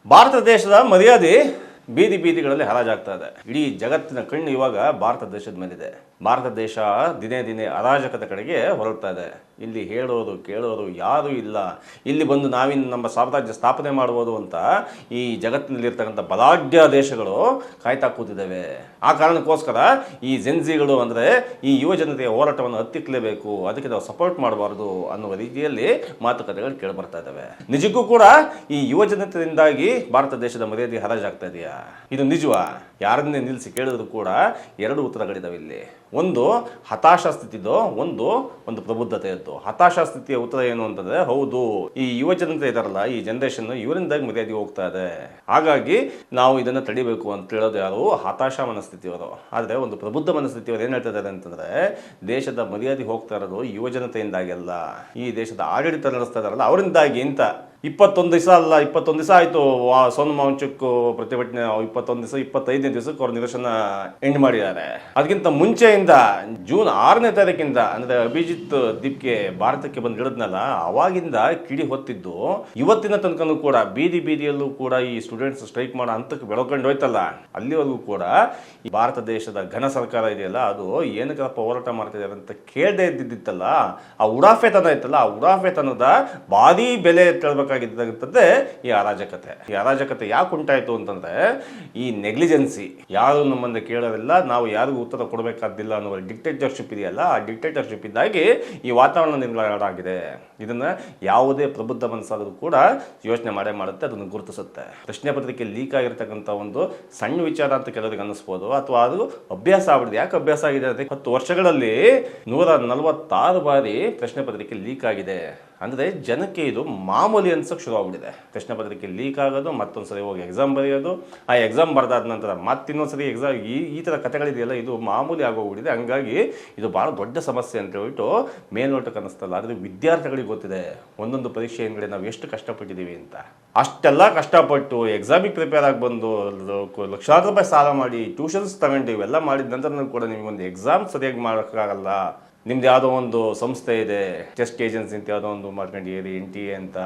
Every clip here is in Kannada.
ಭಾರತ ದೇಶದ ಮರ್ಯಾದೆ ಬೀದಿ ಬೀದಿಗಳಲ್ಲಿ ಹರಾಜಾಗ್ತಾ ಇದೆ. ಇಡೀ ಜಗತ್ತಿನ ಕಣ್ಣು ಇವಾಗ ಭಾರತ ದೇಶದ ಮೇಲಿದೆ. ಭಾರತ ದೇಶ ದಿನೇ ದಿನೇ ಅರಾಜಕತೆ ಕಡೆಗೆ ಹೊರಡ್ತಾ ಇದೆ. ಇಲ್ಲಿ ಹೇಳೋರು ಕೇಳೋರು ಯಾರೂ ಇಲ್ಲ. ಇಲ್ಲಿ ಬಂದು ನಾವಿನ್ನು ನಮ್ಮ ಸಾಮ್ರಾಜ್ಯ ಸ್ಥಾಪನೆ ಮಾಡ್ಬೋದು ಅಂತ ಈ ಜಗತ್ತಿನಲ್ಲಿರ್ತಕ್ಕಂಥ ಬಲಾಢ್ಯ ದೇಶಗಳು ಕಾಯ್ತಾ ಕೂತಿದ್ದಾವೆ. ಆ ಕಾರಣಕ್ಕೋಸ್ಕರ ಈ ಜೆನ್ಜಿಗಳು ಅಂದರೆ ಈ ಯುವ ಜನತೆಯ ಹೋರಾಟವನ್ನು ಹತ್ತಿಕ್ಕಲೇಬೇಕು, ಅದಕ್ಕೆ ನಾವು ಸಪೋರ್ಟ್ ಮಾಡಬಾರ್ದು ಅನ್ನುವ ರೀತಿಯಲ್ಲಿ ಮಾತುಕತೆಗಳು ಕೇಳಿಬರ್ತಾ ಇದ್ದಾವೆ. ನಿಜಕ್ಕೂ ಕೂಡ ಈ ಯುವ ಜನತೆಯಿಂದಾಗಿ ಭಾರತ ದೇಶದ ಮರ್ಯಾದೆ ಹರಾಜಾಗ್ತಾ ಇದೆಯಾ? ಇದು ನಿಜವಾ? ಯಾರನ್ನೇ ನಿಲ್ಲಿಸಿ ಕೇಳಿದ್ರು ಕೂಡ ಎರಡು ಉತ್ತರಗಳಿದಾವೆ ಇಲ್ಲಿ. ಒಂದು ಹತಾಶ ಸ್ಥಿತಿದು, ಒಂದು ಪ್ರಬುದ್ಧತೆಯದ್ದು. ಹತಾಶ ಸ್ಥಿತಿಯ ಉತ್ತರ ಏನು ಅಂತಂದ್ರೆ, ಹೌದು ಈ ಯುವ ಜನತೆ ಇದಾರಲ್ಲ, ಈ ಜನರೇಷನ್ ಇವರಿಂದಾಗಿ ಮರ್ಯಾದೆ ಹೋಗ್ತಾ ಇದೆ, ಹಾಗಾಗಿ ನಾವು ಇದನ್ನ ತಡಿಬೇಕು ಅಂತ ಹೇಳೋದು ಯಾರು? ಹತಾಶ ಮನಸ್ಥಿತಿಯವರು. ಆದ್ರೆ ಒಂದು ಪ್ರಬುದ್ಧ ಮನಸ್ಥಿತಿಯವರು ಏನ್ ಹೇಳ್ತಾ ಇದ್ದಾರೆ ಅಂತಂದ್ರೆ, ದೇಶದ ಮರ್ಯಾದೆ ಹೋಗ್ತಾ ಇರೋದು ಯುವ ಜನತೆಯಿಂದಾಗಿ ಅಲ್ಲ, ಈ ದೇಶದ ಆಡಳಿತ ನಡೆಸ್ತಾ ಇದಾರಲ್ಲ ಅವರಿಂದಾಗಿ ಅಂತ. 21 ದಿವಸ ಅಲ್ಲ, 21 ದಿವಸ ಆಯಿತು ಸೋನು ಮಾವಂಚುಕ್ ಪ್ರತಿಭಟನೆ. 21 ದಿವಸ 25ನೇ ದಿವಸಕ್ಕೆ ಅವ್ರ ನಿದರ್ಶನ ಎಂಡ್ ಮಾಡಿದ್ದಾರೆ. ಅದಕ್ಕಿಂತ ಮುಂಚೆಯಿಂದ ಜೂನ್ 6ನೇ ತಾರೀಕಿಂದ ಅಂದ್ರೆ ಅಭಿಜಿತ್ ದೀಪ್ಗೆ ಭಾರತಕ್ಕೆ ಬಂದು ಹಿಡಿದ್ನಲ್ಲ, ಅವಾಗಿಂದ ಕಿಡಿ ಹೊತ್ತಿದ್ದು ಇವತ್ತಿನ ತನಕನೂ ಕೂಡ ಬೀದಿ ಬೀದಿಯಲ್ಲೂ ಕೂಡ ಈ ಸ್ಟೂಡೆಂಟ್ಸ್ ಸ್ಟ್ರೈಕ್ ಮಾಡೋ ಹಂತಕ್ಕೆ ಬೆಳ್ಕೊಂಡು ಹೋಯ್ತಲ್ಲ, ಅಲ್ಲಿವರೆಗೂ ಕೂಡ ಈ ಭಾರತ ದೇಶದ ಘನ ಸರ್ಕಾರ ಇದೆಯಲ್ಲ, ಅದು ಏನಕ್ಕಪ್ಪ ಹೋರಾಟ ಮಾಡ್ತಿದ್ದಾರೆ ಅಂತ ಕೇಳದೆ ಇದ್ದಿತ್ತಲ್ಲ, ಆ ಉಡಾಫೆತನ ಇತ್ತಲ್ಲ, ಆ ಉಡಾಫೆತನದ ಭಾರಿ ಬೆಲೆ ತಿಳ್ಬೇಕಾಗಿದ್ದಂಥದ್ದೇ ಈ ಅರಾಜಕತೆ. ಈ ಅರಾಜಕತೆ ಯಾಕೆ ಉಂಟಾಯಿತು ಅಂತಂದ್ರೆ, ಈ ನೆಗ್ಲಿಜೆನ್ಸಿ, ಯಾರು ನಮ್ಮನ್ನ ಕೇಳೋದಿಲ್ಲ, ನಾವು ಯಾರಿಗೂ ಉತ್ತರ ಕೊಡಬೇಕಾದಿಲ್ಲ ಅನ್ನುವ ಡಿಕ್ಟೇಟರ್ಶಿಪ್ ಇದೆಯಲ್ಲ, ಆ ಡಿಕ್ಟೇಟರ್ಶಿಪ್ ಇದ್ದಾಗಿ ಈ ವಾತಾವರಣ ನಿರ್ಮಾಣ ಆಗಿದೆ. ಇದನ್ನ ಯಾವುದೇ ಪ್ರಬುದ್ಧ ಮನಸ್ಸಾದರೂ ಕೂಡ ಯೋಚನೆ ಮಾಡುತ್ತೆ, ಅದನ್ನು ಗುರುತಿಸುತ್ತೆ. ಪ್ರಶ್ನೆ ಪತ್ರಿಕೆ ಲೀಕ್ ಆಗಿರ್ತಕ್ಕಂಥ ಒಂದು ಸಣ್ಣ ವಿಚಾರ ಅಂತ ಕೆಲವರಿಗೆ ಅನ್ನಿಸ್ಬೋದು, ಅಥವಾ ಅದು ಅಭ್ಯಾಸ ಆಗ್ಬಿಡಿದೆ. ಯಾಕೆ ಅಭ್ಯಾಸ ಆಗಿದೆ ಅಂದರೆ, 10 ವರ್ಷಗಳಲ್ಲಿ 146 ಬಾರಿ ಪ್ರಶ್ನೆ ಪತ್ರಿಕೆ ಲೀಕ್ ಆಗಿದೆ. ಅಂದರೆ ಜನಕ್ಕೆ ಇದು ಮಾಮೂಲಿ ಅನ್ಸಕ್ಕೆ ಶುರು ಆಗ್ಬಿಟ್ಟಿದೆ. ಪ್ರಶ್ನೆ ಪತ್ರಿಕೆ ಲೀಕ್ ಆಗೋದು, ಮತ್ತೊಂದ್ಸರಿ ಹೋಗಿ ಎಕ್ಸಾಮ್ ಬರೆಯೋದು, ಆ ಎಕ್ಸಾಮ್ ಬರೆದಾದ ನಂತರ ಮತ್ತಿನ್ನೊಂದ್ಸರಿ ಎಕ್ಸಾಮ್, ಈ ಥರ ಕಥೆಗಳಿದೆಯಲ್ಲ, ಇದು ಮಾಮೂಲಿ ಆಗೋಗ್ಬಿಟ್ಟಿದೆ. ಹಂಗಾಗಿ ಇದು ಭಾಳ ದೊಡ್ಡ ಸಮಸ್ಯೆ ಅಂತ ಹೇಳ್ಬಿಟ್ಟು ಮೇಲ್ನೋಟಕ್ಕೆ ಅನ್ನಿಸ್ತಲ್ಲ, ಆದರೆ ವಿದ್ಯಾರ್ಥಿಗಳಿಗೆ ಗೊತ್ತಿದೆ ಒಂದೊಂದು ಪರೀಕ್ಷೆ ಹಿಂದ್ಗಡೆ ನಾವು ಎಷ್ಟು ಕಷ್ಟಪಟ್ಟಿದ್ದೀವಿ ಅಂತ. ಅಷ್ಟೆಲ್ಲ ಕಷ್ಟಪಟ್ಟು ಎಕ್ಸಾಮಿಗೆ ಪ್ರಿಪೇರ್ ಆಗಿ ಬಂದು ಲಕ್ಷಾಂತರ ರೂಪಾಯಿ ಸಾಲ ಮಾಡಿ ಟ್ಯೂಷನ್ಸ್ ತಗೊಂಡು ಇವೆಲ್ಲ ಮಾಡಿದ ನಂತರ ಕೂಡ ನಿಮಗೊಂದು ಎಕ್ಸಾಮ್ ಸರಿಯಾಗಿ ಮಾಡೋಕ್ಕಾಗಲ್ಲ. ನಿಮ್ದು ಯಾವುದೋ ಒಂದು ಸಂಸ್ಥೆ ಇದೆ, ಟೆಸ್ಟ್ ಏಜೆನ್ಸಿ ಅಂತ ಯಾವುದೋ ಒಂದು ಮಾಡ್ಕೊಂಡಿದ್ದೀರಿ, NTA ಅಂತ.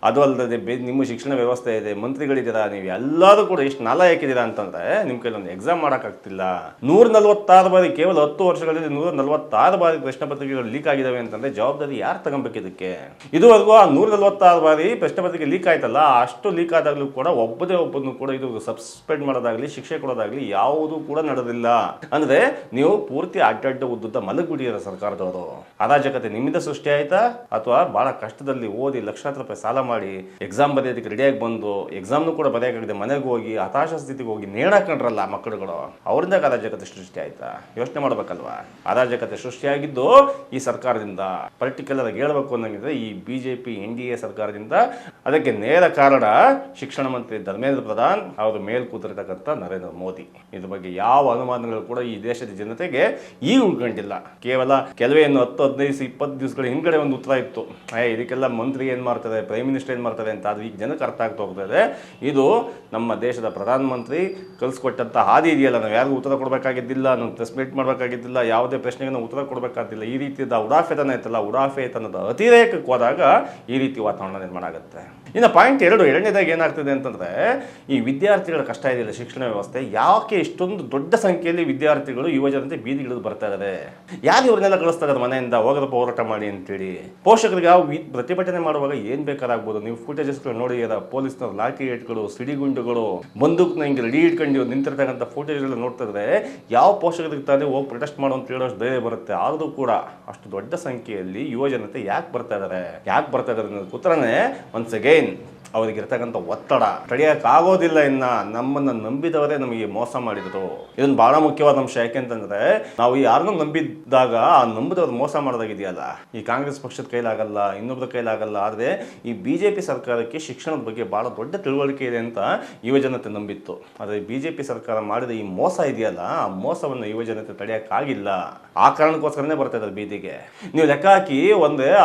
ಅದು ಅಲ್ಲದೆ ನಿಮ್ಮ ಶಿಕ್ಷಣ ವ್ಯವಸ್ಥೆ ಇದೆ, ಮಂತ್ರಿಗಳಿದ್ದೀರಾ, ನೀವು ಎಲ್ಲರೂ ಕೂಡ ಎಷ್ಟು ನಾಲಾಯಕಿದ್ದೀರಾ ಅಂತಂದ್ರೆ ನಿಮ್ಮ ಕೈಲೊಂದು ಎಕ್ಸಾಮ್ ಮಾಡೋಕ್ಕಾಗ್ತಿಲ್ಲ. 146 ಬಾರಿ, ಕೇವಲ 10 ವರ್ಷಗಳಲ್ಲಿ 146 ಬಾರಿ ಪ್ರಶ್ನೆ ಪತ್ರಿಕೆಗಳು ಲೀಕ್ ಆಗಿದ್ದಾವೆ ಅಂತಂದ್ರೆ ಜವಾಬ್ದಾರಿ ಯಾರು ತಗೊಬೇಕು ಇದಕ್ಕೆ? ಇದುವರೆಗೂ ಆ 146 ಬಾರಿ ಪ್ರಶ್ನೆ ಪತ್ರಿಕೆ ಲೀಕ್ ಆಯ್ತಲ್ಲ, ಅಷ್ಟು ಲೀಕ್ ಆದಾಗಲೂ ಕೂಡ ಒಬ್ಬನು ಕೂಡ ಇದು ಸಸ್ಪೆಂಡ್ ಮಾಡೋದಾಗ್ಲಿ, ಶಿಕ್ಷೆ ಕೊಡೋದಾಗ್ಲಿ ಯಾವುದೂ ಕೂಡ ನಡೆದಿಲ್ಲ. ಅಂದ್ರೆ ನೀವು ಪೂರ್ತಿ ಅಡ್ಡ ಉದ್ದುದ್ದ ಮಲಗ್ಬಿಟ್ಟಿರೋ ಸರ್ಕಾರದವರು. ಅರಾಜಕತೆ ನಿಮ್ಮಿಂದ ಸೃಷ್ಟಿ ಆಯ್ತಾ, ಅಥವಾ ಬಹಳ ಕಷ್ಟದಲ್ಲಿ ಓದಿ ಲಕ್ಷಾಂತರ ರೂಪಾಯಿ ಸಾಲ ಮಾಡಿ ಎಕ್ಸಾಮ್ ಬರೆಯೋದಕ್ಕೆ ರೆಡಿಯಾಗಿ ಬಂದು ಎಕ್ಸಾಮ್ನು ಕೂಡ ಬರೆಯೋಕ್ಕಾಗದೆ ಮನೆಗೆ ಹೋಗಿ ಹತಾಶ ಸ್ಥಿತಿಗೆ ಹೋಗಿ ನೇಣಾಕೊಂಡ್ರಲ್ಲ ಮಕ್ಕಳುಗಳು, ಅವರಿಂದ ಅರಾಜಕತೆ ಸೃಷ್ಟಿ ಆಯ್ತಾ? ಯೋಚನೆ ಮಾಡ್ಬೇಕಲ್ವಾ? ಅರಾಜಕತೆ ಸೃಷ್ಟಿಯಾಗಿದ್ದು ಈ ಸರ್ಕಾರದಿಂದ. ಪರ್ಟಿಕ್ಯುಲರ್ ಆಗಿ ಹೇಳ್ಬೇಕು ಅನ್ನಂಗಿದ್ರೆ ಈ BJP NDA ಸರ್ಕಾರದಿಂದ. ಅದಕ್ಕೆ ನೇರ ಕಾರಣ ಶಿಕ್ಷಣ ಮಂತ್ರಿ ಧರ್ಮೇಂದ್ರ ಪ್ರಧಾನ್, ಅವರು ಮೇಲ್ ಕೂತಿರ್ತಕ್ಕಂಥ ನರೇಂದ್ರ ಮೋದಿ. ಇದ್ರ ಬಗ್ಗೆ ಯಾವ ಅನುಮಾನಗಳು ಕೂಡ ಈ ದೇಶದ ಜನತೆಗೆ ಈಗ ಉಳ್ಕೊಂಡಿಲ್ಲ. ಕೇವಲ ಕೆಲವೇ 10, 15, 20 ದಿವಸಗಳ ಹಿಂದ್ಗಡೆ ಒಂದು ಉತ್ತರ ಇತ್ತು, ಇದಕ್ಕೆಲ್ಲ ಮಂತ್ರಿ ಏನ್ ಮಾಡ್ತಾರೆ, ಪ್ರೈಮ್ ಮಿನಿಸ್ಟರ್ ಏನ್ ಮಾಡ್ತಾರೆ ಅಂತ. ಅದು ಈಗ ಜನಕ್ಕೆ ಅರ್ಥ ಆಗ್ತಾ ಹೋಗ್ತದೆ. ಇದು ನಮ್ಮ ದೇಶದ ಪ್ರಧಾನ ಮಂತ್ರಿ ಕಲಿಸ್ಕೊಟ್ಟಂತ ಹಾದಿ ಇದೆಯಲ್ಲ, ನಾವು ಯಾರಿಗೂ ಉತ್ತರ ಕೊಡಬೇಕಾಗಿದ್ದಿಲ್ಲ, ನಾವು ಪ್ರೆಸ್ ಮೀಟ್ ಮಾಡಬೇಕಾಗಿದ್ದಿಲ್ಲ, ಯಾವುದೇ ಪ್ರಶ್ನೆಗೆ ನಾವು ಉತ್ತರ ಕೊಡಬೇಕಾಗಿಲ್ಲ. ಈ ರೀತಿಯ ಉಡಾಫೆತನ ಇತ್ತಲ್ಲ, ಉಡಾಫೆತನದ ಅತಿರೇಕಕ್ಕೆ ಹೋದಾಗ ಈ ರೀತಿ ವಾತಾವರಣ ನಿರ್ಮಾಣ ಆಗುತ್ತೆ. ಇನ್ನು ಪಾಯಿಂಟ್ 2, ಎರಡನೇದಾಗಿ ಏನಾಗ್ತದೆ ಅಂತಂದ್ರೆ, ಈ ವಿದ್ಯಾರ್ಥಿಗಳ ಕಷ್ಟ ಇದೆಯಲ್ಲ ಶಿಕ್ಷಣ ವ್ಯವಸ್ಥೆ, ಯಾಕೆ ಇಷ್ಟೊಂದು ದೊಡ್ಡ ಸಂಖ್ಯೆಯಲ್ಲಿ ವಿದ್ಯಾರ್ಥಿಗಳು ಯುವ ಜನತೆ ಬೀದಿಗಿಳಿದು ಬರ್ತಾ ಇದ್ದಾರೆ? ಯಾರು ಇವ್ರನ್ನೆಲ್ಲ ಕಳಿಸ್ತಾ ಇದ್ದಾರೆ ಮನೆಯಿಂದ ಹೋಗದಪ್ಪ ಹೋರಾಟ ಮಾಡಿ ಅಂತೇಳಿ? ಪೋಷಕರಿಗೆ ಯಾವ ಪ್ರತಿಭಟನೆ ಮಾಡುವಾಗ ಏನ್ ಬೇಕಾರಾಗ್ಬೋದು, ನೀವು ಫುಟೇಜಸ್ಗಳು ನೋಡಿ, ಪೊಲೀಸ್ನವ್ರು ಲಾಠಿ ಏಟ್ಗಳು, ಸಿಡಿಗುಂಡುಗಳು, ಬಂದೂಕ್ನ ಹಿಂಗೆ ರೆಡಿ ಇಟ್ಕೊಂಡು ನಿಂತಿರ್ತಕ್ಕಂಥ ಫುಟೇಜ್ಗಳು ನೋಡ್ತಾ ಇದ್ರೆ ಯಾವ ಪೋಷಕರಿಗೆ ತಾನೇ ಹೋಗಿ ಪ್ರೊಟೆಸ್ಟ್ ಮಾಡೋ ಅಂತ ಹೇಳೋಷ್ಟು ಧೈರ್ಯ ಬರುತ್ತೆ? ಆದರೂ ಕೂಡ ಅಷ್ಟು ದೊಡ್ಡ ಸಂಖ್ಯೆಯಲ್ಲಿ ಯುವ ಜನತೆ ಯಾಕೆ ಬರ್ತಾ ಇದ್ದಾರೆ ಅನ್ನೋದು ಉತ್ತರನೇ ಒನ್ಸ್ ಅಗೈನ್ ಅವರಿಗಿರ್ತಕ್ಕಂಥ ಒತ್ತಡ. ತಡೆಯೋಕ್ಕಾಗೋದಿಲ್ಲ. ನಮ್ಮನ್ನು ನಂಬಿದವರೇ ನಮಗೆ ಮೋಸ ಮಾಡಿದ್ರು. ಇದೊಂದು ಬಹಳ ಮುಖ್ಯವಾದ ಅಂಶ. ಯಾಕೆಂತಂದ್ರೆ, ನಾವು ಯಾರನ್ನೂ ನಂಬಿದ್ದಾಗ ಆ ನಂಬಿದವ್ರು ಮೋಸ ಮಾಡೋದಾಗಿದೆಯಲ್ಲ, ಈ ಕಾಂಗ್ರೆಸ್ ಪಕ್ಷದ ಕೈಲಾಗಲ್ಲ, ಇನ್ನೊಬ್ಬರ ಕೈಲಾಗಲ್ಲ. ಆದರೆ ಈ BJP ಸರ್ಕಾರಕ್ಕೆ ಶಿಕ್ಷಣದ ಬಗ್ಗೆ ಬಹಳ ದೊಡ್ಡ ತಿಳುವಳಿಕೆ ಇದೆ ಅಂತ ಯುವ ಜನತೆ ನಂಬಿತ್ತು. ಆದರೆ BJP ಸರ್ಕಾರ ಮಾಡಿದ ಈ ಮೋಸ ಇದೆಯಲ್ಲ, ಆ ಮೋಸವನ್ನು ಯುವ ಜನತೆ ತಡೆಯೋಕ್ಕಾಗಿಲ್ಲ. ಆ ಕಾರಣಕ್ಕೋಸ್ಕರನೇ ಬರ್ತಾ ಇದ್ದಾರೆ ಬೀದಿಗೆ. ನೀವು ಲೆಕ್ಕ ಹಾಕಿ,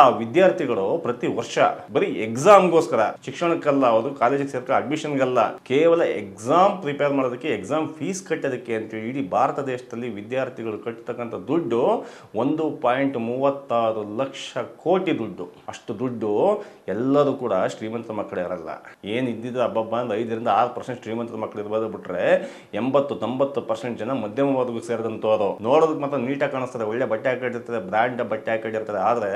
ಆ ವಿದ್ಯಾರ್ಥಿಗಳು ಪ್ರತಿ ವರ್ಷ ಬರೀ ಎಕ್ಸಾಮ್ಗೋಸ್ಕರ, ಶಿಕ್ಷಣ ಶಿಕ್ಷಣಕ್ಕಲ್ಲ, ಅದು ಕಾಲೇಜಿಗೆ ಸೇರ್ಕ ಅಡ್ಮಿಷನ್ಗಲ್ಲ, ಕೇವಲ ಎಕ್ಸಾಮ್ ಪ್ರಿಪೇರ್ ಮಾಡೋದಕ್ಕೆ, ಎಕ್ಸಾಮ್ ಫೀಸ್ ಕಟ್ಟೋದಕ್ಕೆ ಅಂತೇಳಿ ಇಡೀ ಭಾರತ ದೇಶದಲ್ಲಿ ವಿದ್ಯಾರ್ಥಿಗಳು ಕಟ್ಟತಕ್ಕಂಥ ದುಡ್ಡು 1.36 ಲಕ್ಷ ಕೋಟಿ ದುಡ್ಡು. ಅಷ್ಟು ದುಡ್ಡು ಎಲ್ಲರೂ ಕೂಡ ಶ್ರೀಮಂತರ ಮಕ್ಕಳು ಇರಲ್ಲ. ಏನು ಇದ್ದಿದ್ದು ಹಬ್ಬಬ್ಬ ಅಂದ್ರೆ 5-6% ಶ್ರೀಮಂತರ ಮಕ್ಕಳು ಇರ್ಬೋದು, ಬಿಟ್ರೆ 80-90% ಜನ ಮಧ್ಯಮ ವರ್ಗಕ್ಕೆ ಸೇರಿದಂಥವ್ರು. ನೋಡೋದಕ್ಕೆ ಮಾತ್ರ ನೀಟಾಗಿ ಕಾಣಿಸ್ತದೆ, ಒಳ್ಳೆ ಬಟ್ಟೆ ಹಾಕೊಂಡಿರ್ತಾರೆ, ಬ್ರ್ಯಾಂಡ್ ಬಟ್ಟೆ ಹಾಕೊಂಡಿರ್ತಾರೆ. ಆದರೆ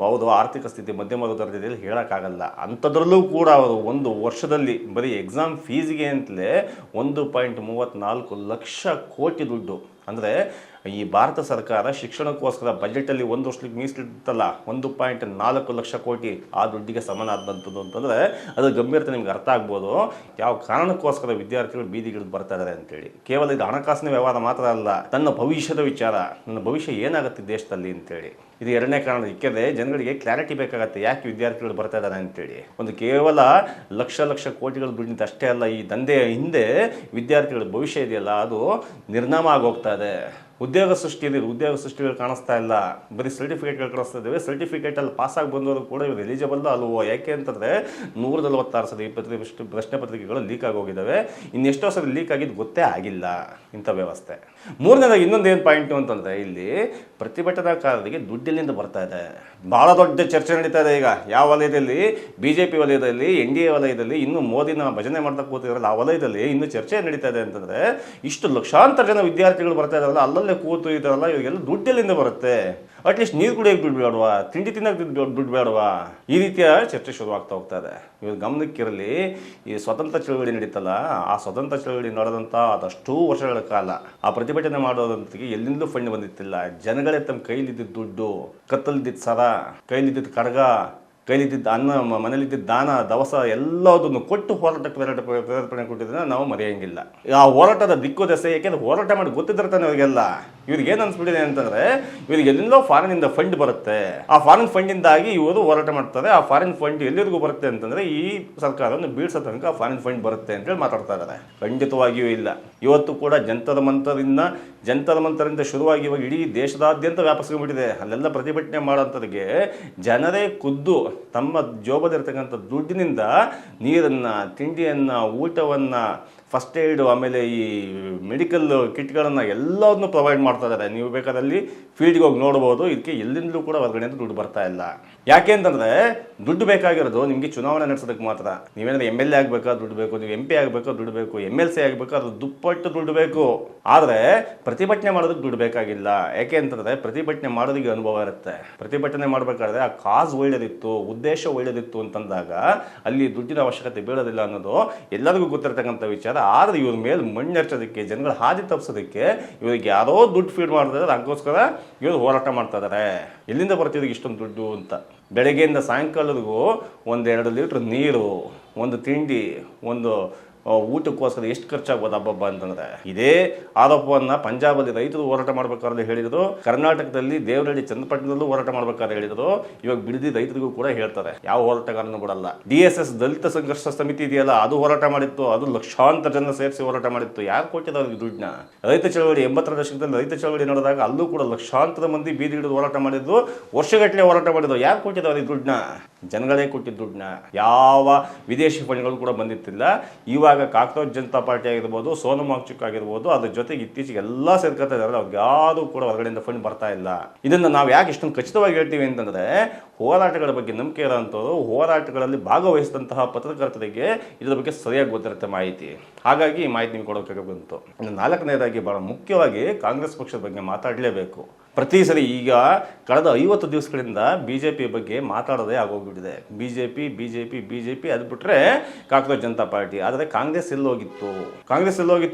ಹೌದು, ಆರ್ಥಿಕ ಸ್ಥಿತಿ ಮಧ್ಯಮ ವರ್ಗದಲ್ಲಿ ಹೇಳೋಕ್ಕಾಗಲ್ಲ. ಅಂಥದ್ರಲ್ಲೂ ಕೂಡ ಅವರು ಒಂದು ವರ್ಷದಲ್ಲಿ ಬರೀ ಎಕ್ಸಾಮ್ ಫೀಸ್ಗೆ ಅಂತಲೇ 1.34 ಲಕ್ಷ ಕೋಟಿ ದುಡ್ಡು. ಅಂದರೆ ಈ ಭಾರತ ಸರ್ಕಾರ ಶಿಕ್ಷಣಕ್ಕೋಸ್ಕರ ಬಜೆಟಲ್ಲಿ ಒಂದು ವರ್ಷಕ್ಕೆ ಮೀಸಲಿಡುತ್ತಲ್ಲ 1.4 ಲಕ್ಷ ಕೋಟಿ, ಆ ದುಡ್ಡಿಗೆ ಸಮಾನಾದಂಥದ್ದು ಅಂತಂದರೆ ಅದು ಗಂಭೀರತೆ ನಿಮ್ಗೆ ಅರ್ಥ ಆಗ್ಬೋದು. ಯಾವ ಕಾರಣಕ್ಕೋಸ್ಕರ ವಿದ್ಯಾರ್ಥಿಗಳು ಬೀದಿಗಿಳಿದು ಬರ್ತಾ ಇದ್ದಾರೆ ಅಂತೇಳಿ. ಕೇವಲ ಇದು ಹಣಕಾಸಿನ ವ್ಯವಹಾರ ಮಾತ್ರ ಅಲ್ಲ, ತನ್ನ ಭವಿಷ್ಯದ ವಿಚಾರ, ನನ್ನ ಭವಿಷ್ಯ ಏನಾಗುತ್ತೆ ದೇಶದಲ್ಲಿ ಅಂತೇಳಿ. ಇದು ಎರಡನೇ ಕಾರಣ. ಇಕ್ಕದೆ ಜನಗಳಿಗೆ ಕ್ಲಾರಿಟಿ ಬೇಕಾಗತ್ತೆ, ಯಾಕೆ ವಿದ್ಯಾರ್ಥಿಗಳು ಬರ್ತಾ ಇದ್ದಾರೆ ಅಂತೇಳಿ. ಒಂದು ಕೇವಲ ಲಕ್ಷ ಕೋಟಿಗಳ ದುಡ್ಡಿಂದ ಅಷ್ಟೇ ಅಲ್ಲ, ಈ ದಂಧೆಯ ಹಿಂದೆ ವಿದ್ಯಾರ್ಥಿಗಳ ಭವಿಷ್ಯ ಇದೆಯಲ್ಲ, ಅದು ನಿರ್ನಾಮ ಆಗೋಗ್ತಾ ಇದೆ. ಉದ್ಯೋಗ ಸೃಷ್ಟಿಗಳು ಕಾಣಿಸ್ತಾ ಇಲ್ಲ, ಬರೀ ಸರ್ಟಿಫಿಕೇಟ್ಗಳು ಕಾಣಿಸ್ತಾ ಇದ್ದಾವೆ. ಸರ್ಟಿಫಿಕೇಟಲ್ಲಿ ಪಾಸಾಗಿ ಬಂದವರು ಕೂಡ ಇವರು ಎಲಿಜಿಬಲ್ ಅಲ್ವೋ? ಯಾಕೆ ಅಂತಂದರೆ 146 ಪ್ರಶ್ನೆ ಪತ್ರಿಕೆಗಳು ಲೀಕ್ ಆಗೋಗಿದ್ದಾವೆ. ಇನ್ನೆಷ್ಟೋ ಸರಿ ಲೀಕ್ ಆಗಿದ್ದು ಗೊತ್ತೇ ಆಗಿಲ್ಲ ಇಂಥ ವ್ಯವಸ್ಥೆ. ಮೂರನೇದಾಗಿ ಇನ್ನೊಂದೇನು ಪಾಯಿಂಟು ಅಂತಂದರೆ, ಇಲ್ಲಿ ಪ್ರತಿಭಟನಾಕಾರರಿಗೆ ದುಡ್ಡಿನಿಂದ ಬರ್ತಾ ಇದೆ. ಭಾಳ ದೊಡ್ಡ ಚರ್ಚೆ ನಡೀತಾ ಇದೆ ಈಗ. ಯಾವ ವಲಯದಲ್ಲಿ? BJP ವಲಯದಲ್ಲಿ, NDA ವಲಯದಲ್ಲಿ, ಇನ್ನು ಮೋದಿನ ಭಜನೆ ಮಾಡ್ತಾ ಕೂತಿದ್ರಲ್ಲ ಆ ವಲಯದಲ್ಲಿ ಇನ್ನೂ ಚರ್ಚೆ ನಡೀತಾ ಇದೆ ಅಂತಂದರೆ, ಇಷ್ಟು ಲಕ್ಷಾಂತರ ಜನ ವಿದ್ಯಾರ್ಥಿಗಳು ಬರ್ತಾ ಇದ್ದಾರಲ್ಲ, ಅಲ್ಲಲ್ಲೇ ಕೂತು ಇದ್ದಾರಲ್ಲ, ಇವಾಗೆಲ್ಲ ದುಡ್ಡೆಲ್ಲಿಂದ ಬರುತ್ತೆ? ಅಟ್ಲೀಸ್ಟ್ ನೀರು ಕುಡಿಯೋಕೆ ದುಡ್ಡು ಬೇಡವಾ? ತಿಂಡಿ ತಿನ್ನೋಕೆ ದುಡ್ಡು ಬೇಡವಾ? ಈ ರೀತಿಯ ಚರ್ಚೆ ಶುರುವಾಗ್ತಾ ಹೋಗ್ತಾ ಇದೆ. ಇವಾಗ ಗಮನಕ್ಕಿರಲಿ, ಈ ಸ್ವತಂತ್ರ ಚಳವಳಿ ನಡೀತಲ್ಲ, ಆ ಸ್ವತಂತ್ರ ಚಳವಳಿ ನಡೆದಂಥ ಅದಷ್ಟು ವರ್ಷಗಳ ಕಾಲ ಆ ಪ್ರತಿಭಟನೆ ಮಾಡೋದಂತಿಗೆ ಎಲ್ಲಿಂದಲೂ ಫಂಡ್ ಬಂದಿತ್ತಿಲ್ಲ. ಜನಗಳೇ ತಮ್ಮ ಕೈಲಿದ್ದ ದುಡ್ಡು, ಕತ್ತಲಿದ್ದ ಸರ, ಕೈಲಿದ್ದ ಕಡಗ, ಕೈಲಿದ್ದ ಅನ್ನ, ಮನೇಲಿದ್ದ ದಾನ ದವಸ ಎಲ್ಲದನ್ನು ಕೊಟ್ಟು ಹೋರಾಟಕ್ಕೆ ಪ್ರೇರೇಪಣೆ ಕೊಟ್ಟಿದ್ದನ್ನ ನಾವು ಮರೆಯೋಂಗಿಲ್ಲ. ಆ ಹೋರಾಟದ ದಿಕ್ಕು ದೆಸೆ, ಯಾಕೆಂದ್ರೆ ಹೋರಾಟ ಮಾಡಿ ಗೊತ್ತಿದ್ದಿರ್ತಾನೆ ಅವರಿಗೆಲ್ಲ. ಇವ್ರಿಗೆ ಏನು ಅನ್ಸ್ಬಿಟ್ಟಿದೆ ಅಂತಂದರೆ, ಇವ್ರಿಗೆ ಎಲ್ಲಿಂದೋ ಫಾರಿನಿಂದ ಫಂಡ್ ಬರುತ್ತೆ, ಆ ಫಾರಿನ್ ಫಂಡಿಂದಾಗಿ ಇವರು ಹೋರಾಟ ಮಾಡ್ತಾರೆ. ಆ ಫಾರಿನ್ ಫಂಡ್ ಎಲ್ಲಿವರೆಗೂ ಬರುತ್ತೆ ಅಂತಂದರೆ, ಈ ಸರ್ಕಾರವನ್ನು ಬೀಳ್ಸೋ ತನಕ ಆ ಫಾರಿನ್ ಫಂಡ್ ಬರುತ್ತೆ ಅಂತೇಳಿ ಮಾತಾಡ್ತಾ ಇದ್ದಾರೆ. ಖಂಡಿತವಾಗಿಯೂ ಇಲ್ಲ. ಇವತ್ತು ಕೂಡ ಜಂತರ ಮಂತರಿಂದ ಶುರುವಾಗಿ ಇವಾಗ ಇಡೀ ದೇಶದಾದ್ಯಂತ ವ್ಯಾಪಿಸ್ಕೊಂಡ್ಬಿಟ್ಟಿದೆ. ಅಲ್ಲೆಲ್ಲ ಪ್ರತಿಭಟನೆ ಮಾಡೋಂಥದ್ರಿಗೆ ಜನರೇ ಖುದ್ದು ತಮ್ಮ ಜೋಬದಿರ್ತಕ್ಕಂಥ ದುಡ್ಡಿನಿಂದ ನೀರನ್ನು, ತಿಂಡಿಯನ್ನು, ಊಟವನ್ನು, ಫಸ್ಟ್ ಏಡ್, ಆಮೇಲೆ ಈ ಮೆಡಿಕಲ್ ಕಿಟ್ಗಳನ್ನು ಎಲ್ಲದನ್ನು ಪ್ರೊವೈಡ್ ಮಾಡ್ತಾ ಇದ್ದಾರೆ. ನೀವು ಬೇಕಾದಲ್ಲಿ ಫೀಲ್ಡ್ಗೆ ಹೋಗಿ ನೋಡ್ಬೋದು. ಇದಕ್ಕೆ ಎಲ್ಲಿಂದಲೂ ಕೂಡ ಹೊರಗಡೆಯಿಂದ ದುಡ್ಡು ಬರ್ತಾ ಇಲ್ಲ. ಯಾಕೆ ಅಂತಂದರೆ, ದುಡ್ಡು ಬೇಕಾಗಿರೋದು ನಿಮಗೆ ಚುನಾವಣೆ ನಡೆಸೋದಕ್ಕೆ ಮಾತ್ರ. ನೀವೇನಾದ್ರೆ MLA ಆಗಬೇಕಾ ದುಡ್ಡು ಬೇಕು, ನೀವು MP ಆಗಬೇಕಾ ದುಡ್ಡು ಬೇಕು, MLC ಆಗಬೇಕಾ ಅದು ದುಪ್ಪಟ್ಟು ದುಡ್ಡು ಬೇಕು. ಆದರೆ ಪ್ರತಿಭಟನೆ ಮಾಡೋದಕ್ಕೆ ದುಡ್ಡು ಬೇಕಾಗಿಲ್ಲ. ಯಾಕೆ ಅಂತಂದರೆ, ಪ್ರತಿಭಟನೆ ಮಾಡೋದಕ್ಕೆ ಅನುಭವ ಇರುತ್ತೆ. ಪ್ರತಿಭಟನೆ ಮಾಡಬೇಕಾದ್ರೆ ಆ ಕಾಸ್ ಒಳ್ಳೆದಿತ್ತು, ಉದ್ದೇಶ ಒಳ್ಳೆದಿತ್ತು ಅಂತಂದಾಗ ಅಲ್ಲಿ ದುಡ್ಡಿನ ಅವಶ್ಯಕತೆ ಬೀಳೋದಿಲ್ಲ ಅನ್ನೋದು ಎಲ್ಲರಿಗೂ ಗೊತ್ತಿರತಕ್ಕಂಥ ವಿಚಾರ. ಆದರೆ ಇವ್ರ ಮೇಲೆ ಮಣ್ಣೆರ್ಚೋದಕ್ಕೆ, ಜನಗಳ ಹಾದಿ ತಪ್ಪಿಸೋದಕ್ಕೆ ಇವ್ರಿಗೆ ಯಾರೋ ದುಡ್ಡು ಫೀಡ್ ಮಾಡ್ತಾರೆ. ಅದಕ್ಕೋಸ್ಕರ ಇವರು ಹೋರಾಟ ಮಾಡ್ತಾ ಇದ್ದಾರೆ. ಎಲ್ಲಿಂದ ಬರ್ತಿದ್ರು ಇಷ್ಟೊಂದು ದುಡ್ಡು ಅಂತ. ಬೆಳಗ್ಗೆಯಿಂದ ಸಾಯಂಕಾಲದವರೆಗೂ 1-2 ಲೀಟ್ರ್ ನೀರು, ಒಂದು ತಿಂಡಿ, ಒಂದು ಊಟಕ್ಕೋಸ್ಕರ ಎಷ್ಟು ಖರ್ಚಾಗ್ಬೋದು ಹಬ್ಬಬ್ಬ ಅಂತಂದರೆ. ಇದೇ ಆರೋಪವನ್ನು ಪಂಜಾಬಲ್ಲಿ ರೈತರು ಹೋರಾಟ ಮಾಡಬೇಕಾದ್ರೆ ಹೇಳಿದರು, ಕರ್ನಾಟಕದಲ್ಲಿ ದೇವನಹಳ್ಳಿ ಚನ್ನಪಟ್ಟಣದಲ್ಲೂ ಹೋರಾಟ ಮಾಡಬೇಕಾದ್ರೆ ಹೇಳಿದರು. ಇವಾಗ ಬಿಡದಿ ರೈತರಿಗೂ ಕೂಡ ಹೇಳ್ತಾರೆ, ಯಾವ ಹೋರಾಟಗಾರನೂ ಬಿಡಲ್ಲ. DSS ದಲಿತ ಸಂಘರ್ಷ ಸಮಿತಿ ಇದೆಯಲ್ಲ, ಅದು ಹೋರಾಟ ಮಾಡಿತ್ತು. ಅದು ಲಕ್ಷಾಂತರ ಜನ ಸೇರಿಸಿ ಹೋರಾಟ ಮಾಡಿತ್ತು. ಯಾರು ಕೊಟ್ಟಿದ್ದು ಅವ್ರಿಗೆ ದುಡ್ಡನ್ನ? ರೈತ ಚಳವಳಿ 80ರ ದಶಕದಲ್ಲಿ ರೈತ ಚಳವಳಿ ನಡೆದಾಗ ಅಲ್ಲೂ ಕೂಡ ಲಕ್ಷಾಂತರ ಮಂದಿ ಬೀದಿ ಹಿಡಿದು ಹೋರಾಟ ಮಾಡಿದ್ದು, ವರ್ಷಗಟ್ಟಲೆ ಹೋರಾಟ ಮಾಡಿದ್ದು. ಯಾರು ಕೊಟ್ಟಿದ್ದು ಅವ್ರಿಗೆ ದುಡ್ಡನ್ನ? ಜನಗಳೇ ಕೊಟ್ಟಿದ್ದು ದುಡ್ಡನ್ನ. ಯಾವ ವಿದೇಶಿ ಫಂಡ್ಗಳು ಕೂಡ ಬಂದಿತ್ತಿಲ್ಲ. ಇವಾಗ ಕಾಕ್ರೋಚ್ ಜನತಾ ಪಾರ್ಟಿ ಆಗಿರ್ಬೋದು, ಸೋನಮ್ ವಾಂಗ್ಚುಕ್ ಆಗಿರ್ಬೋದು, ಅದ್ರ ಜೊತೆಗೆ ಇತ್ತೀಚೆಗೆ ಎಲ್ಲ ಸೇರ್ಕೊತಾ ಇದ್ದಾರೆ. ಅವ್ರಿಗೆ ಯಾವುದು ಕೂಡ ಹೊರಗಡೆಯಿಂದ ಫಂಡ್ ಬರ್ತಾ ಇಲ್ಲ. ಇದನ್ನು ನಾವು ಯಾಕೆ ಇಷ್ಟೊಂದು ಖಚಿತವಾಗಿ ಹೇಳ್ತೀವಿ ಅಂತಂದರೆ, ಹೋರಾಟಗಳ ಬಗ್ಗೆ ನಂಬಿಕೆ ಇರೋಂಥವ್ರು, ಹೋರಾಟಗಳಲ್ಲಿ ಭಾಗವಹಿಸಿದಂತಹ ಪತ್ರಕರ್ತರಿಗೆ ಇದರ ಬಗ್ಗೆ ಸರಿಯಾಗಿ ಗೊತ್ತಿರುತ್ತೆ ಮಾಹಿತಿ. ಹಾಗಾಗಿ ಈ ಮಾಹಿತಿ ನಿಮ್ಗೆ ಕೊಡೋಕೆ ಬಂತು. ಇನ್ನು 4ನೇದಾಗಿ ಬಹಳ ಮುಖ್ಯವಾಗಿ ಕಾಂಗ್ರೆಸ್ ಪಕ್ಷದ ಬಗ್ಗೆ ಮಾತಾಡಲೇಬೇಕು. ಪ್ರತಿ ಸರಿ ಈಗ ಕಳೆದ 50 ದಿವಸಗಳಿಂದ BJP ಬಗ್ಗೆ ಮಾತಾಡೋದೇ ಆಗೋಗ್ಬಿಟ್ಟಿದೆ. BJP ಅದು ಬಿಟ್ಟರೆ ಕಾಂಗ್ರೆಸ್ ಜನತಾ ಪಾರ್ಟಿ. ಆದರೆ ಕಾಂಗ್ರೆಸ್ ಎಲ್ಲೋಗಿತ್ತು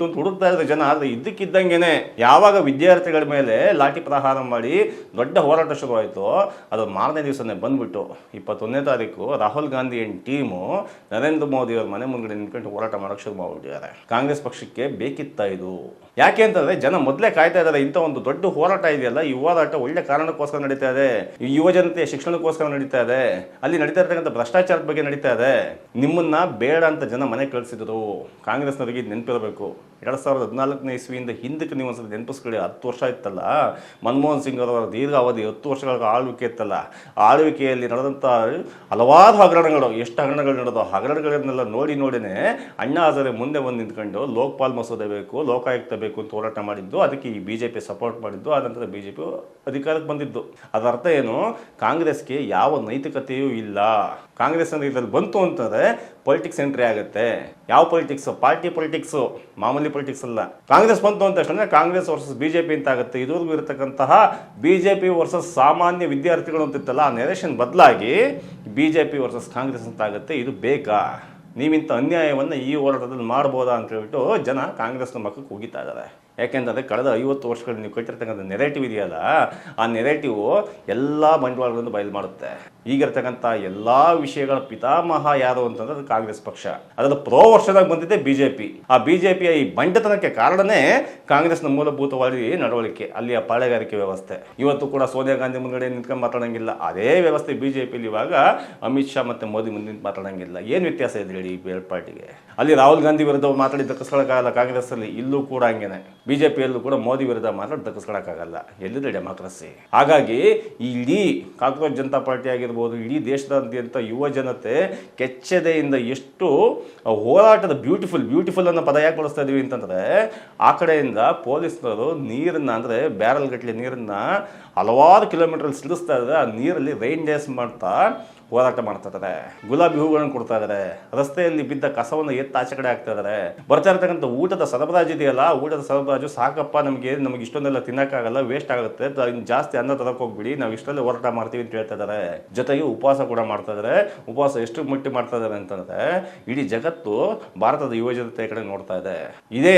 ಅಂತ ಹುಡುಕ್ತಾ ಇದ್ದಾರೆ ಜನ. ಆದರೆ ಇದ್ದಕ್ಕಿದ್ದಂಗೆನೆ ಯಾವಾಗ ವಿದ್ಯಾರ್ಥಿಗಳ ಮೇಲೆ ಲಾಠಿ ಪ್ರಹಾರ ಮಾಡಿ ದೊಡ್ಡ ಹೋರಾಟ ಶುರುವಾಯಿತು, ಅದು ಮಾರನೇ ದಿವಸನೇ ಬಂದ್ಬಿಟ್ಟು 21ನೇ ತಾರೀಕು ರಾಹುಲ್ ಗಾಂಧಿ ಅಂಡ್ ಟೀಮು ನರೇಂದ್ರ ಮೋದಿ ಅವ್ರ ಮನೆ ಮುಂದೆ ನಿಂತ್ಕೊಂಡು ಹೋರಾಟ ಮಾಡೋಕ್ಕೆ ಶುರು ಮಾಡ್ಬಿಟ್ಟಿದ್ದಾರೆ. ಕಾಂಗ್ರೆಸ್ ಪಕ್ಷಕ್ಕೆ ಬೇಕಿತ್ತ ಇದು? ಯಾಕೆ ಅಂತಂದರೆ, ಜನ ಮೊದಲೇ ಕಾಯ್ತಾ ಇದ್ದಾರೆ. ಇಂಥ ಒಂದು ದೊಡ್ಡ ಹೋರಾಟ ಇದೆಯಲ್ಲ, ಈ ಈ ಹೋರಾಟ ಒಳ್ಳೆ ಕಾರಣಕ್ಕೋಸ್ಕರ ನಡೀತಾ ಇದೆ. ಈ ಯುವ ಜನತೆಯ ಶಿಕ್ಷಣಕ್ಕೋಸ್ಕರ ನಡೀತಾ ಇದೆ. ಅಲ್ಲಿ ನಡೀತಾ ಇರ್ತಕ್ಕಂಥ ಭ್ರಷ್ಟಾಚಾರದ ಬಗ್ಗೆ ನಡೀತಾ ಇದೆ. ನಿಮ್ಮನ್ನ ಬೇಡ ಅಂತ ಜನ ಮನೆ ಕಳಿಸಿದ್ರು. ಕಾಂಗ್ರೆಸ್ನವರಿಗೆ ನೆನಪಿರಬೇಕು. 2014ನೇ ಇಸ್ವಿಯಿಂದ ಹಿಂದಕ್ಕೆ ನೀವು ಒಂದ್ಸಲ ನೆನಪಿಸ್ಕೊಳ್ಳಿ. 10 ವರ್ಷ ಇತ್ತಲ್ಲ ಮನಮೋಹನ್ ಸಿಂಗ್ ಅವರ ದೀರ್ಘಾವಧಿ 10 ವರ್ಷಗಳ ಆಳ್ವಿಕೆ ಇತ್ತಲ್ಲ. ಆಳ್ವಿಕೆಯಲ್ಲಿ ನಡೆದಂಥ ಹಲವಾರು ಹಗರಣಗಳು, ಎಷ್ಟು ಹಗರಣಗಳು ನಡೆದೋ ಹಗರಣಗಳನ್ನೆಲ್ಲ ನೋಡಿನೇ ಅಣ್ಣಾ ಹಜಾರೆ ಮುಂದೆ ಬಂದು ನಿಂತ್ಕೊಂಡು ಲೋಕಪಾಲ್ ಮಸೂದೆ ಬೇಕು, ಲೋಕಾಯುಕ್ತ ಬೇಕು ಅಂತ ಹೋರಾಟ ಮಾಡಿದ್ದು. ಅದಕ್ಕೆ ಈ BJP ಸಪೋರ್ಟ್ ಮಾಡಿದ್ದು. ಆ ನಂತರ BJP ಅಧಿಕಾರಕ್ಕೆ ಬಂದಿದ್ದು. ಅದರ ಅರ್ಥ ಏನು? ಕಾಂಗ್ರೆಸ್ಗೆ ಯಾವ ನೈತಿಕತೆಯೂ ಇಲ್ಲ. ಕಾಂಗ್ರೆಸ್ ಅಂದ್ರೆ ಇದರಲ್ಲಿ ಬಂತು ಅಂತಂದ್ರೆ ಪೊಲಿಟಿಕ್ಸ್ ಎಂಟ್ರಿ ಆಗುತ್ತೆ. ಯಾವ ಪೊಲಿಟಿಕ್ಸ್? ಪಾರ್ಟಿ ಪೊಲಿಟಿಕ್ಸು, ಮಾಮೂಲಿ ಪೊಲಿಟಿಕ್ಸ್ ಅಲ್ಲ. ಕಾಂಗ್ರೆಸ್ ಬಂತು ಅಂತ ತಕ್ಷಣ ಕಾಂಗ್ರೆಸ್ ವರ್ಸಸ್ BJP ಅಂತ ಆಗುತ್ತೆ. ಇದುವರೆಗೂ ಇರತಕ್ಕಂತಹ BJP ವರ್ಸಸ್ ಸಾಮಾನ್ಯ ವಿದ್ಯಾರ್ಥಿಗಳು ಅಂತಿತ್ತಲ್ಲ, ಆ ನೆರೇಷನ್ ಬದಲಾಗಿ BJP ವರ್ಸಸ್ ಕಾಂಗ್ರೆಸ್ ಅಂತ ಆಗುತ್ತೆ. ಇದು ಬೇಕಾ? ನೀವಿಂಥ ಅನ್ಯಾಯವನ್ನು ಈ ಹೋರಾಟದಲ್ಲಿ ಮಾಡ್ಬೋದಾ ಅಂತ ಹೇಳ್ಬಿಟ್ಟು ಜನ ಕಾಂಗ್ರೆಸ್ನ ಮಕ್ಕಕ್ಕೆ ಹೋಗಿತಾ ಇದ್ದಾರೆ. ಯಾಕೆಂದರೆ ಕಳೆದ 50 ವರ್ಷಗಳು ನೀವು ಕಟ್ಟಿರ್ತಕ್ಕಂಥ ನೆರೇಟಿವ್ ಇದೆಯಲ್ಲ, ಆ ನೆರೇಟಿವ್ ಎಲ್ಲ ಬಂಡವಾಳಗಳನ್ನು ಬಯಲು ಮಾಡುತ್ತೆ. ಈಗಿರ್ತಕ್ಕಂಥ ಎಲ್ಲ ವಿಷಯಗಳ ಪಿತಾಮಹ ಯಾರು ಅಂತಂದ್ರೆ ಅದು ಕಾಂಗ್ರೆಸ್ ಪಕ್ಷ. ಅದರ ಪ್ರೋ ವರ್ಷದಾಗ ಬಂದಿದ್ದೆ BJP. ಆ BJPಯ ಈ ಬಂಡತನಕ್ಕೆ ಕಾರಣನೇ ಕಾಂಗ್ರೆಸ್ನ ಮೂಲಭೂತವಾದಿ ನಡವಳಿಕೆ, ಅಲ್ಲಿಯ ಪಾಳೆಗಾರಿಕೆ ವ್ಯವಸ್ಥೆ. ಇವತ್ತು ಕೂಡ ಸೋನಿಯಾ ಗಾಂಧಿ ಮುಂದ್ಗಡೆ ನಿಂತ್ಕೊಂಡು ಮಾತಾಡೋಂಗಿಲ್ಲ. ಅದೇ ವ್ಯವಸ್ಥೆ BJPಲಿ ಇವಾಗ ಅಮಿತ್ ಶಾ ಮತ್ತು ಮೋದಿ ಮುಂದೆ ನಿಂತು ಮಾತಾಡೋಂಗಿಲ್ಲ. ಏನು ವ್ಯತ್ಯಾಸ ಇದೆ ಹೇಳಿ ಈ ಎರಡು ಪಾರ್ಟಿಗೆ? ಅಲ್ಲಿ ರಾಹುಲ್ ಗಾಂಧಿ ವಿರುದ್ಧ ಮಾತಾಡಿ ದಕ್ಕಿಸ್ಕೊಳ್ಳೋಕ್ಕಾಗಲ್ಲ ಕಾಂಗ್ರೆಸ್ಸಲ್ಲಿ, ಇಲ್ಲೂ ಕೂಡ ಹಂಗೇನೆ. BJPಯಲ್ಲೂ ಕೂಡ ಮೋದಿ ವಿರುದ್ಧ ಮಾತಾಡಿ ದಕ್ಕಿಸ್ಕೊಳ್ಳೋಕ್ಕಾಗಲ್ಲ. ಎಲ್ಲಿದೆ ಡೆಮಾಕ್ರಸಿ? ಹಾಗಾಗಿ ಈ ಇಡೀ ಕಾಂಗ್ರೆಸ್ ಜನತಾ ಪಾರ್ಟಿ ಆಗಿರ್ಬೋದು, ಇಡೀ ದೇಶದಾದ್ಯಂತ ಯುವ ಜನತೆ ಕೆಚ್ಚೆದೆಯಿಂದ ಎಷ್ಟು ಹೋರಾಟದ ಬ್ಯೂಟಿಫುಲ್ ಅನ್ನೋ ಪದ ಯಾಕೆ ಬಳಸ್ತಾ ಇದೀವಿ ಅಂತಂದರೆ, ಆ ಕಡೆಯಿಂದ ಪೊಲೀಸ್ನವರು ನೀರನ್ನು ಅಂದರೆ ಬ್ಯಾರಲ್ ಗಟ್ಟಲೆ ನೀರನ್ನು ಹಲವಾರು ಕಿಲೋಮೀಟರ್ ಸಿಡಿಸ್ತಾ ಇದ್ದಾರೆ. ಆ ನೀರಲ್ಲಿ ರೈನ್ ಡ್ಯಾನ್ಸ್ ಮಾಡ್ತಾ ಹೋರಾಟ ಮಾಡ್ತಾ ಇದ್ದಾರೆ. ಗುಲಾಬಿ ಹೂಗಳನ್ನು ಕೊಡ್ತಾ ಇದ್ದಾರೆ. ರಸ್ತೆಯಲ್ಲಿ ಬಿದ್ದ ಕಸವನ್ನು ಆಚೆ ಕಡೆ ಹಾಕ್ತಾ ಇದ್ದಾರೆ. ಬರ್ತಾ ಇರ್ತಕ್ಕಂಥ ಊಟದ ಸರಬರಾಜು ಇದೆಯಲ್ಲ, ಊಟದ ಸರಬರಾಜು ಸಾಕಪ್ಪ, ನಮಗೆ ಇಷ್ಟೊಂದೆಲ್ಲ ತಿನ್ನೋಕ್ಕಾಗಲ್ಲ, ವೇಸ್ಟ್ ಆಗುತ್ತೆ, ಜಾಸ್ತಿ ಅನ್ನ ತರಕ್ಕೆ ಹೋಗ್ಬಿಡಿ, ನಾವು ಇಷ್ಟಲ್ಲೇ ಹೋರಾಟ ಮಾಡ್ತೀವಿ ಅಂತ ಹೇಳ್ತಾ ಇದ್ದಾರೆ. ಜೊತೆಗೆ ಉಪವಾಸ ಕೂಡ ಮಾಡ್ತಾ ಇದ್ದಾರೆ. ಉಪವಾಸ ಎಷ್ಟು ಮಟ್ಟಿ ಮಾಡ್ತಾ ಇದ್ದಾರೆ ಅಂತಂದರೆ, ಇಡೀ ಜಗತ್ತು ಭಾರತದ ಯುವಜನತೆ ಕಡೆ ನೋಡ್ತಾ ಇದೆ. ಇದೇ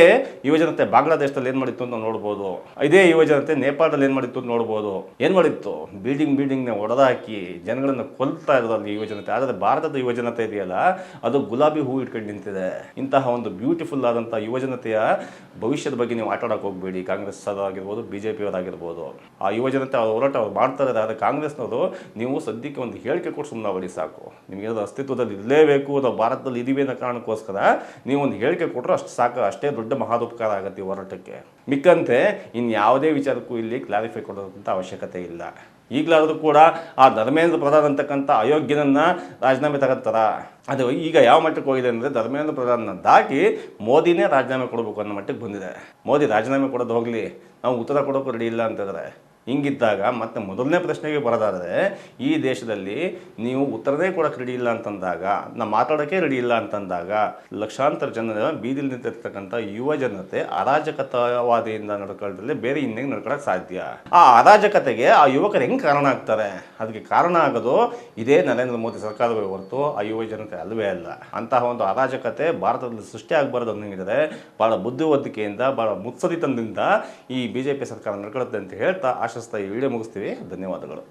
ಯುವಜನತೆ ಬಾಂಗ್ಲಾದೇಶದಲ್ಲಿ ಏನು ಮಾಡಿತ್ತು ಅಂತ ನೋಡ್ಬೋದು. ಇದೇ ಯುವಜನತೆ ನೇಪಾಳದಲ್ಲಿ ಏನು ಮಾಡಿತ್ತು ಅಂತ ನೋಡ್ಬೋದು. ಏನು ಮಾಡಿತ್ತು? ಬಿಲ್ಡಿಂಗ್ನ ಒಡೆದಾಕಿ ಜನಗಳನ್ನು ಕೊಲ್ತಾ ಅಲ್ಲಿ ಯುವಜನತೆ. ಆದರೆ ಭಾರತದ ಯುವಜನತೆ ಇದೆಯಲ್ಲ, ಅದು ಗುಲಾಬಿ ಹೂ ಇಟ್ಕೊಂಡು ನಿಂತಿದೆ. ಇಂತಹ ಒಂದು ಬ್ಯೂಟಿಫುಲ್ ಆದಂತಹ ಯುವಜನತೆಯ ಭವಿಷ್ಯದ ಬಗ್ಗೆ ನೀವು ಆಟಾಡಕ್ಕೆ ಹೋಗ್ಬೇಡಿ. ಕಾಂಗ್ರೆಸ್ ಆಗಿರ್ಬೋದು, BJP ಅವರಾಗಿರ್ಬೋದು. ಆ ಯುವಜನತೆ ಅವ್ರ ಹೋರಾಟ ಅವ್ರು ಮಾಡ್ತಾ ಇದ್ದಾರೆ. ಆದರೆ ಕಾಂಗ್ರೆಸ್ನವರು ನೀವು ಸದ್ಯಕ್ಕೆ ಒಂದು ಹೇಳಿಕೆ ಕೊಟ್ಟು ಸುಮ್ಮನೆ ಸಾಕು. ನಿಮಗೆ ಅಸ್ತಿತ್ವದಲ್ಲಿ ಇರಲೇಬೇಕು, ನಾವು ಭಾರತದಲ್ಲಿ ಇದೀವಿ ಅನ್ನೋ ಕಾರಣಕ್ಕೋಸ್ಕರ ನೀವು ಒಂದು ಹೇಳಿಕೆ ಕೊಟ್ಟರು ಅಷ್ಟು ಸಾಕು. ಅಷ್ಟೇ ದೊಡ್ಡ ಮಹಾದುಪಕಾರ ಆಗುತ್ತೆ ಈ ಹೋರಾಟಕ್ಕೆ. ಮಿಕ್ಕಂತೆ ಇನ್ಯಾವುದೇ ವಿಚಾರಕ್ಕೂ ಇಲ್ಲಿ ಕ್ಲಾರಿಫೈ ಕೊಡೋದಂಥ ಅವಶ್ಯಕತೆ ಇಲ್ಲ. ಈಗಲಾದರೂ ಕೂಡ ಆ ಧರ್ಮೇಂದ್ರ ಪ್ರಧಾನ್ ಅಂತಕ್ಕಂಥ ಅಯೋಗ್ಯನನ್ನ ರಾಜೀನಾಮೆ ತಗೋತಾರ. ಅದು ಈಗ ಯಾವ ಮಟ್ಟಕ್ಕೆ ಹೋಗಿದೆ ಅಂದರೆ, ಧರ್ಮೇಂದ್ರ ಪ್ರಧಾನ್ನ ದಾಟಿ ಮೋದಿನೇ ರಾಜೀನಾಮೆ ಕೊಡಬೇಕು ಅನ್ನೋ ಮಟ್ಟಕ್ಕೆ ಬಂದಿದೆ. ಮೋದಿ ರಾಜೀನಾಮೆ ಕೊಡೋದು ಹೋಗಲಿ, ನಾವು ಉತ್ತರ ಕೊಡೋಕ್ಕೂ ರೆಡಿ ಇಲ್ಲ ಅಂತಂದರೆ, ಹಿಂಗಿದ್ದಾಗ ಮತ್ತೆ ಮೊದಲನೇ ಪ್ರಶ್ನೆಗೆ ಬರೋದಾದರೆ, ಈ ದೇಶದಲ್ಲಿ ನೀವು ಉತ್ತರನೇ ಕೊಡೋಕೆ ರೆಡಿ ಇಲ್ಲ ಅಂತಂದಾಗ, ನಾವು ಮಾತಾಡೋಕ್ಕೆ ರೆಡಿ ಇಲ್ಲ ಅಂತಂದಾಗ, ಲಕ್ಷಾಂತರ ಜನ ಬೀದಿಲಿ ನಿಂತಿರ್ತಕ್ಕಂಥ ಯುವ ಜನತೆ ಅರಾಜಕತಾವಾದಿಯಿಂದ ನಡ್ಕೊಳ್ಳೋದ್ರಲ್ಲಿ ಬೇರೆ ಇನ್ನೇನು ನಡ್ಕೊಳ್ಳೋಕೆ ಸಾಧ್ಯ? ಆ ಅರಾಜಕತೆಗೆ ಆ ಯುವಕರು ಹೆಂಗೆ ಕಾರಣ ಆಗ್ತಾರೆ? ಅದಕ್ಕೆ ಕಾರಣ ಆಗೋದು ಇದೇ ನರೇಂದ್ರ ಮೋದಿ ಸರ್ಕಾರವೇ ಹೊರತು ಆ ಯುವ ಜನತೆ ಅಲ್ಲವೇ ಅಲ್ಲ. ಅಂತಹ ಒಂದು ಅರಾಜಕತೆ ಭಾರತದಲ್ಲಿ ಸೃಷ್ಟಿ ಆಗಬಾರ್ದು ಅನ್ನೋಂಗಿದ್ರೆ ಭಾಳ ಬುದ್ಧಿವಂತಿಕೆಯಿಂದ, ಭಾಳ ಮುತ್ಸದಿತನದಿಂದ ಈ BJP ಸರ್ಕಾರ ನಡ್ಕೊಳ್ಳುತ್ತೆ ಅಂತ ಹೇಳ್ತಾ ಆಶಿಸ್ತಾ ಈ ವಿಡಿಯೋ ಮುಗಿಸ್ತೀವಿ. ಧನ್ಯವಾದಗಳು.